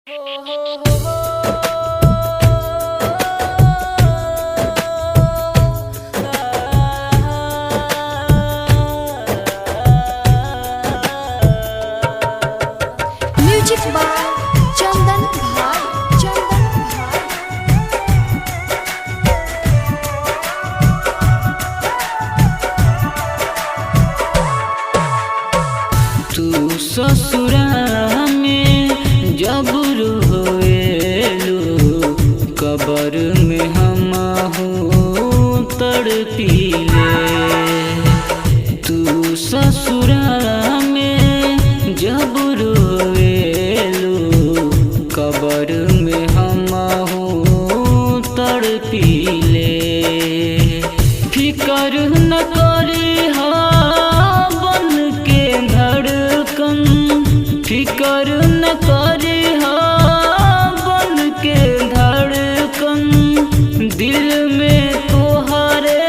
Music by चंदन भाई। तू ससुरा में जब रोएलू कबर में हम तड़पीले। तू ससुरा में जब रोएलू कबर में हम तड़पीले। फिकर न करी बन के धड़कन, फिकर न करी बन के धड़कन, दिल में तोहरे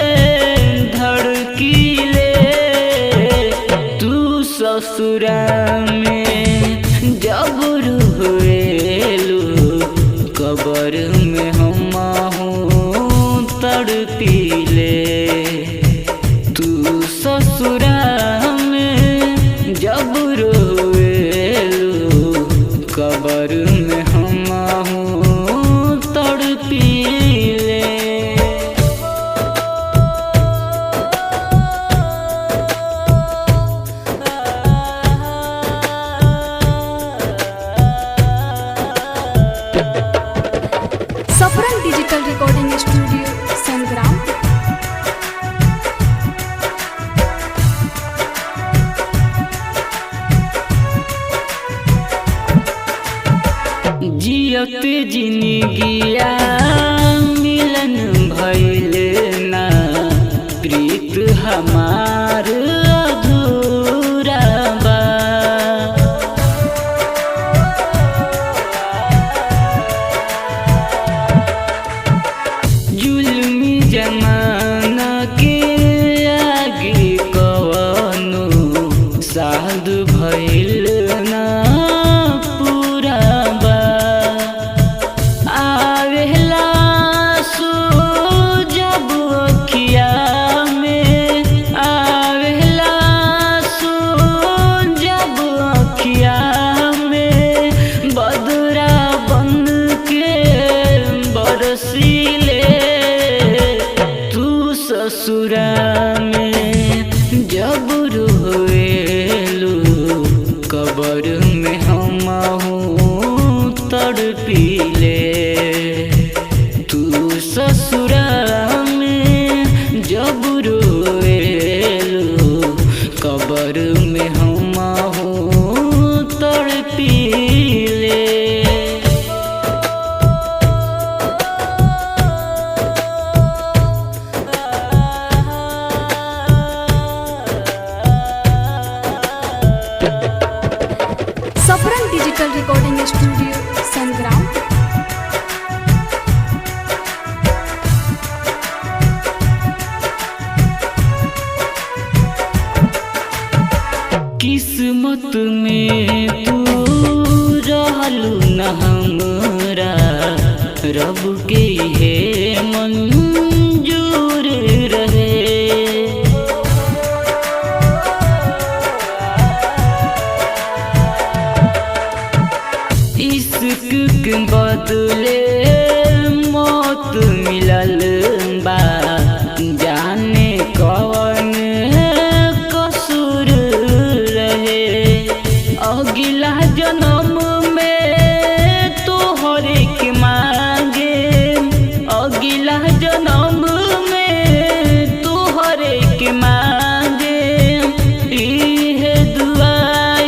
धड़कीले। तू ससुरा में जब रोएलू कबर में हम तड़पीले। तू ससुरा में जब रोएलू कबर में हम तड़पीले। सफरन डिजिटल रिकॉर्डिंग स्टूडियो संग्राम। जियत जिंदगिया मिलन भइल ना, प्रीत हमार अधूरा बा। जुल्मी जमाना के आगे कवनो साध भइल ना पूरा बा। आवेला सो जब अखिया में, आवेला सो जब अखिया में, बदरा बन के बरसीले। तू ससुरा में जब रोएलू कबर में हम तड़पीले। तू ससुरा में जब रोएलू कबर में हम तड़पीले। सफरन डिजिटल रिकॉर्डिंग स्टूडियो संग्राम। किस्मत में तू रहलू न हमरा, रब के है मंजूर रहे। इश्क के बदले मौत मिलल बा, जाने कौन कसूर रहे। अगिला जन्म में तोहरे के मांगे, अगिला जन्म में तोहरे के मांगे। इहे दुआ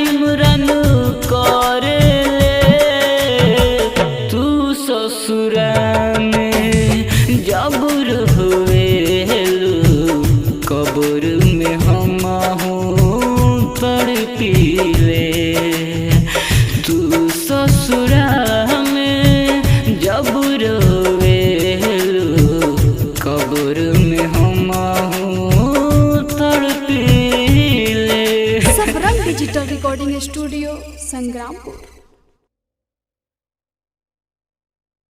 इमरान करे। तू ससुरा में जब रोएलू कबर में हम तड़पीले। तू ससुरा में जब रोएलू कबर में हम तड़पीले। Saffron digital recording studio